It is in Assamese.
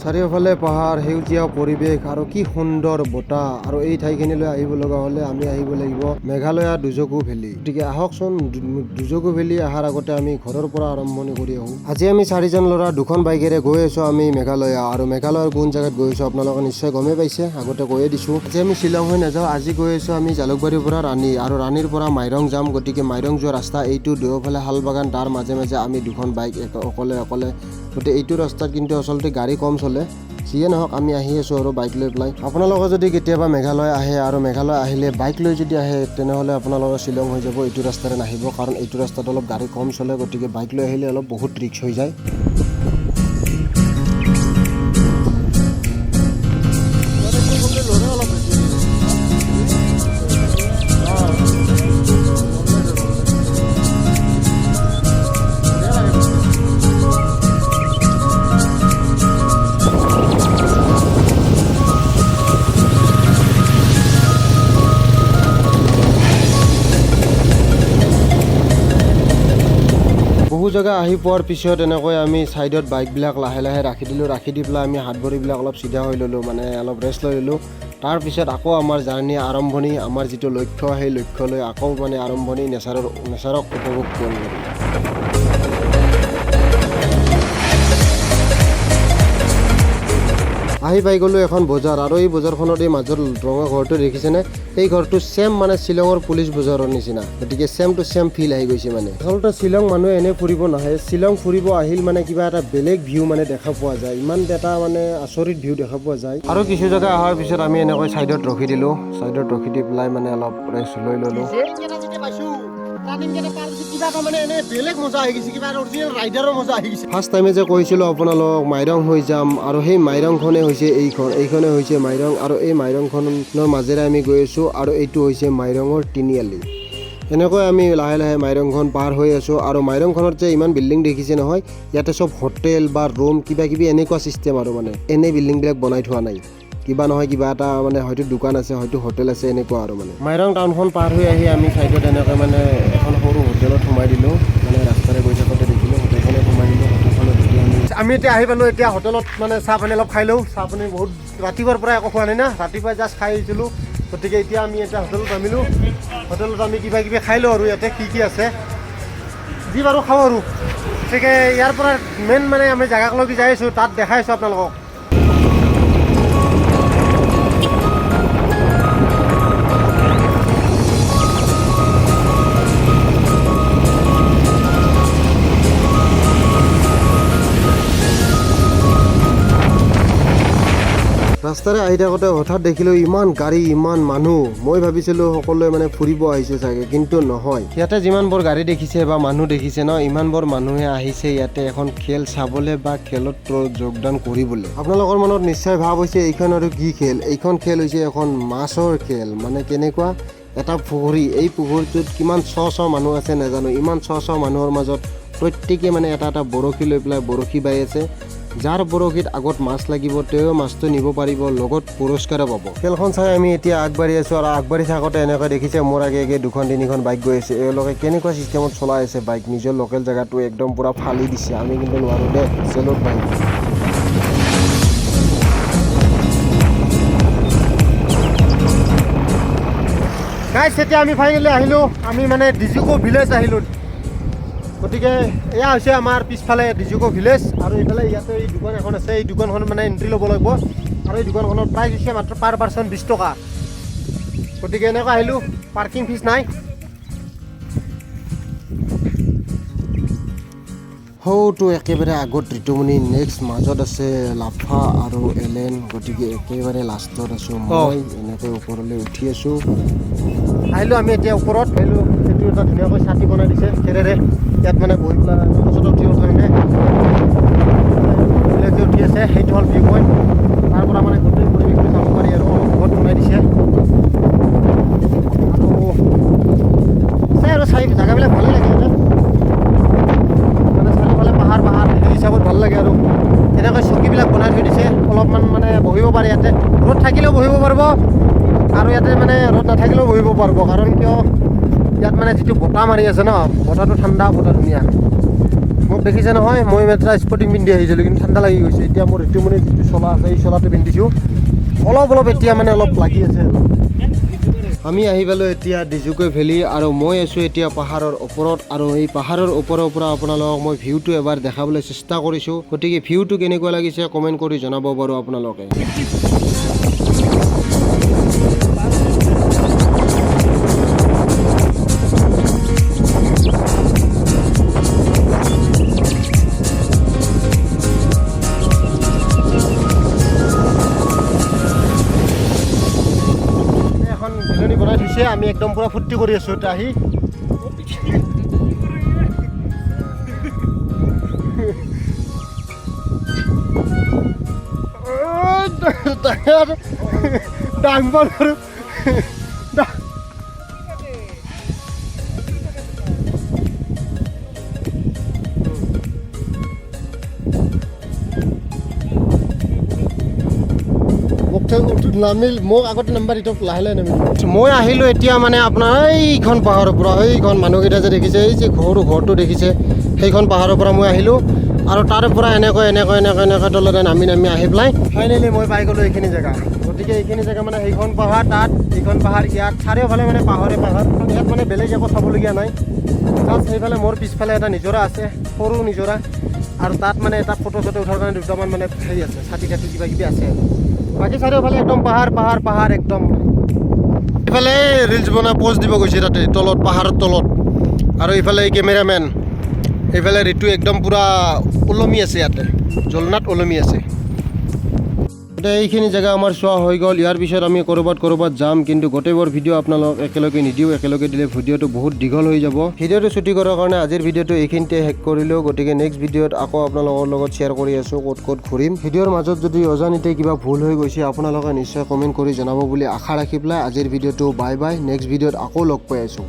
চাৰিওফালে পাহাৰ, সেউজীয়া পৰিৱেশ আৰু কি সুন্দৰ বতাহ। আৰু এই ঠাইখিনিলৈ আহিব লগা হ'লে আমি আহিব লাগিব মেঘালয়া দুজকু ভেলী। গতিকে আহকচোন, দুজকু ভেলী অহাৰ আগতে আমি ঘৰৰ পৰা আৰম্ভণি কৰি আহোঁ। আজি আমি 4জন ল'ৰা 2খন বাইকেৰে গৈ আছোঁ আমি মেঘালয়া। আৰু মেঘালয়ৰ কোন জেগাত গৈ আছোঁ আপোনালোকে নিশ্চয় গমেই পাইছে, আগতে কৈয়ে দিছোঁ। আজি আমি শ্বিলং হৈ নাযাওঁ, আজি গৈ আছোঁ আমি জালুকবাৰীৰ পৰা ৰাণী, আৰু ৰাণীৰ পৰা মাইৰং যাম। গতিকে মাইৰং যোৱা ৰাস্তা এইটো, দুয়োফালে শাল বাগান, তাৰ মাজে মাজে আমি 2খন বাইক অকলে গতিকে এইটো ৰাস্তাত কিন্তু আচলতে গাড়ী কম চলে। যিয়ে নহওক আমি আহি আছোঁ আৰু বাইক লৈ পেলাই। আপোনালোকে যদি কেতিয়াবা মেঘালয় আহে আৰু মেঘালয় আহিলে বাইক লৈ যদি আহে, তেনেহ'লে আপোনালোকৰ শ্বিলং হৈ যাব। এইটো ৰাস্তাৰে নাহিব, কাৰণ এইটো ৰাস্তাত অলপ গাড়ী কম চলে। গতিকে বাইক লৈ আহিলে অলপ বহুত ৰিস্ক হৈ যায়। বহু জেগা আহি পোৱাৰ পিছত এনেকৈ আমি ছাইডত বাইকবিলাক লাহে লাহে ৰাখি দিলোঁ। ৰাখি দি পেলাই আমি হাত ভৰিবিলাক অলপ চিধা হৈ ল'লোঁ, মানে অলপ ৰেষ্ট লৈ ল'লোঁ। তাৰপিছত আকৌ আমাৰ জাৰ্ণি আৰম্ভণি, আমাৰ যিটো লক্ষ্য সেই লক্ষ্যলৈ আকৌ মানে আৰম্ভণি, নেচাৰক উপভোগ কৰিলোঁ। আহি পাই গ'লোঁ এখন বজাৰ, আৰু এই বজাৰখনত এই মাজৰ ৰঙা ঘৰটো দেখিছেনে? এই ঘৰটো ছেম মানে শ্বিলঙৰ পুলিচ বজাৰৰ নিচিনা। গতিকে ছেম টু ছেম ফিল আহি গৈছে। মানে আচলতে শ্বিলং মানুহে এনে ফুৰিব নাহে, শ্বিলং ফুৰিব আহিল মানে কিবা এটা বেলেগ ভিউ মানে দেখা পোৱা যায়, ইমান এটা মানে আচৰিত ভিউ দেখা পোৱা যায়। আৰু কিছু জেগা অহাৰ পিছত আমি এনেকৈ ছাইডত ৰখি দিলোঁ, ছাইডত ৰখি দি পেলাই মানে অলপ ৰেষ্ট লৈ ল'লোঁ। ফাৰ্ষ্ট টাইমে যে কৈছিলোঁ আপোনালোকক মাইৰং হৈ যাম, আৰু সেই মাইৰংখনে হৈছে এইখনে হৈছে মাইৰং, আৰু এই মাইৰংখনৰ মাজেৰে আমি গৈ আছোঁ, আৰু এইটো হৈছে মাইৰঙৰ তিনিআলি। এনেকৈ আমি লাহে লাহে মাইৰংখন পাৰ হৈ আছোঁ। আৰু মাইৰংখনত যে ইমান বিল্ডিং দেখিছে নহয়, ইয়াতে চব হোটেল বা ৰুম কিবা কিবি এনেকুৱা চিষ্টেম, আৰু মানে এনেই বিল্ডিংবিলাক বনাই থোৱা নাই, কিবা নহয় কিবা এটা মানে হয়তো দোকান আছে, হয়তো হোটেল আছে, এনেকুৱা আৰু মানে। মাইৰং টাউনখন পাৰ হৈ আহি আমি ছাইডত এনেকৈ মানে এখন সৰু হোটেলত সোমাই দিলোঁ, মানে ৰাস্তাৰে গৈ থাকোঁতে দেখিলোঁ হোটেলখনত সোমাই দিলোঁ। হোটেলখনত আমি এতিয়া আহি পালোঁ, এতিয়া হোটেলত মানে চাহ পানী অলপ খাই লওঁ। চাহ পানী বহুত ৰাতিপুৱাৰ পৰা একো খোৱা নাই না, ৰাতিপুৱা জাষ্ট খাই আহিছিলোঁ। গতিকে এতিয়া আমি এটা হোটেলত নামিলোঁ, হোটেলত আমি কিবা কিবি খাই লওঁ, আৰু ইয়াতে কি কি আছে যি বাৰু খাওঁ আৰু। গতিকে ইয়াৰ পৰা মেইন মানে আমি জেগাকলৈকে যাই আছোঁ, তাত দেখাই আছোঁ আপোনালোকক। ৰাস্তাৰে আহি থাকোঁতে হঠাৎ দেখিলোঁ ইমান গাড়ী, ইমান মানুহ। মই ভাবিছিলোঁ সকলোৱে মানে ফুৰিব আহিছে চাগে, কিন্তু নহয়। ইয়াতে যিমানবোৰ গাড়ী দেখিছে বা মানুহ দেখিছে ন, ইমানবোৰ মানুহে আহিছে ইয়াতে এখন খেল চাবলৈ বা খেলত যোগদান কৰিবলৈ। আপোনালোকৰ মনত নিশ্চয় ভাৱ হৈছে এইখন আৰু কি খেল? এইখন খেল হৈছে এখন মাছৰ খেল। মানে কেনেকুৱা এটা পুখুৰী, এই পুখুৰীটোত কিমান শ মানুহ আছে নাজানো, ইমান শ মানুহৰ মাজত প্ৰত্যেকে মানে এটা এটা বৰশী লৈ পেলাই বৰশী বাই আছে। যাৰ বৰশীত আগত মাছ লাগিব তেওঁ মাছটো নিব পাৰিব, লগত পুৰস্কাৰো পাব। খেলখন চাই আমি এতিয়া আগবাঢ়ি আছোঁ, আৰু আগবাঢ়ি থাকোঁতে এনেকৈ দেখিছে মোৰ আগে 2-3খন বাইক গৈ আছে। এওঁলোকে কেনেকুৱা চিষ্টেমত চলাই আছে বাইক, নিজৰ লোকেল জেগাটো একদম পূৰা ফালি দিছে। আমি কিন্তু নোৱাৰোঁ দে, চেলত বাইক। গাইছ, এতিয়া আমি ফাইনেলি আহিলোঁ, আমি মানে ডিজুকো ভিলেজ আহিলোঁ। গতিকে এয়া হৈছে আমাৰ পিছফালে ডিজুকো ভিলেজ, আৰু এইফালে ইয়াতে এই দোকান এখন আছে। এই দোকানখন মানে এণ্ট্ৰি ল'ব লাগিব, আৰু এই দোকানখনৰ প্ৰাইচ হৈছে মাত্ৰ পাৰ পাৰ্চন 20 টকা। গতিকে এনেকৈ আহিলোঁ, পাৰ্কিং ফিজ নাই। সৌটো একেবাৰে আগত ঋতুমণি, নেক্সট মাজত আছে লাফা আৰু এলেন। গতিকে একেবাৰে লাষ্টত আছোঁ মই, এনেকৈ ওপৰলৈ উঠি আছোঁ। আহিলোঁ আমি এতিয়া ওপৰত, আহিলোঁ। সেইটো এটা ধুনীয়াকৈ ছাতি বনাই দিছে খেৰেৰে, ইয়াত মানে বহি পেলাই ফটো উঠিবৰ কাৰণে যে উঠি আছে, সেইটো হ'ল ভিউ পইণ্ট। তাৰ পৰা মানে গোটেই পৰিৱেশটো চাব পাৰি, আৰু অলপ ঘৰত বনাই দিছে। আৰু চাই জেগাবিলাক ভালেই লাগে, মানে চাৰিওফালে পাহাৰ সেই হিচাপত ভাল লাগে। আৰু এনেকৈ চকীবিলাক বনাই থৈ দিছে, অলপমান মানে বহিব পাৰে ইয়াতে। ৰ'দ থাকিলেও বহিব পাৰিব, আৰু ইয়াতে মানে ৰ'দ নাথাকিলেও বহিব পাৰিব। কাৰণ কিয়, ইয়াত মানে যিটো বতাহ মাৰি আছে ন, বতাহটো ঠাণ্ডা, বতাহ ধুনীয়া। মোক দেখিছে নহয় মই এটা স্পৰ্টিং পিন্ধি আহিছিলোঁ কিন্তু ঠাণ্ডা লাগি গৈছে এতিয়া মোৰ এইটো মানে যিটো চলা আছে এই চলাটো পিন্ধিছোঁ অলপ এতিয়া মানে অলপ লাগি আছে আমি আহি পালোঁ এতিয়া ডিজুকো ভেলী আৰু মই আছোঁ এতিয়া পাহাৰৰ ওপৰত আৰু এই পাহাৰৰ ওপৰৰ পৰা আপোনালোকক মই ভিউটো এবাৰ দেখাবলৈ চেষ্টা কৰিছোঁ গতিকে ভিউটো কেনেকুৱা লাগিছে কমেণ্ট কৰি জনাব বাৰু আপোনালোকে আমি একদম পুৰা ফূৰ্তি কৰি আছোঁ এতিয়া আহি ডাঙৰ নামিল মোক আগতে নাম্বাৰ দিয়ক লাহে লাহে নামিল মই আহিলোঁ এতিয়া মানে আপোনাৰ এইখন পাহাৰৰ পৰা এইখন মানুহকেইটা যে দেখিছে এই যে ঘৰটো দেখিছে সেইখন পাহাৰৰ পৰা মই আহিলোঁ আৰু তাৰ পৰা এনেকৈ তলতে নামি আহি পেলাই ফাইনেলি মই পাই গ'লোঁ এইখিনি জেগা গতিকে এইখিনি জেগা মানে সেইখন পাহাৰ তাত এইখন পাহাৰ ইয়াত চাৰিওফালে মানে পাহাৰ ইয়াত মানে বেলেগ একো চাবলগীয়া নাই তাত সেইফালে মোৰ পিছফালে এটা নিজৰা আছে সৰু নিজৰা আৰু তাত মানে এটা ফটো উঠাৰ কাৰণে দুটামান মানে হেৰি আছে ছাতি কিবা কিবি আছে বাকী চাৰিওফালে একদম পাহাৰ একদম এইফালে ৰিলচ বনাই প'জ দিব গৈছে তাতে তলত পাহাৰৰ তলত আৰু এইফালে কেমেৰামেন এইফালে ঋতু একদম পূৰা ওলমি আছে ইয়াতে জলনাত ওলমি আছে এতিয়া এইখিনি জেগা আমাৰ চোৱা হৈ গ'ল ইয়াৰ পিছত আমি ক'ৰবাত যাম কিন্তু গোটেইবোৰ ভিডিঅ' আপোনালোক একেলগে নিদিওঁ একেলগে দিলে ভিডিঅ'টো বহুত দীঘল হৈ যাব ভিডিঅ'টো ছুটি কৰাৰ কাৰণে আজিৰ ভিডিঅ'টো এইখিনিতে শেষ কৰিলোঁ গতিকে নেক্সট ভিডিঅ'ত আকৌ আপোনালোকৰ লগত শ্বেয়াৰ কৰি আছোঁ ক'ত ঘূৰিম ভিডিঅ'ৰ মাজত যদি অজানিতে কিবা ভুল হৈ গৈছে আপোনালোকে নিশ্চয় কমেণ্ট কৰি জনাব বুলি আশা ৰাখি পেলাই আজিৰ ভিডিঅ'টো বাই নেক্সট ভিডিঅ'ত আকৌ লগ পাই আছোঁ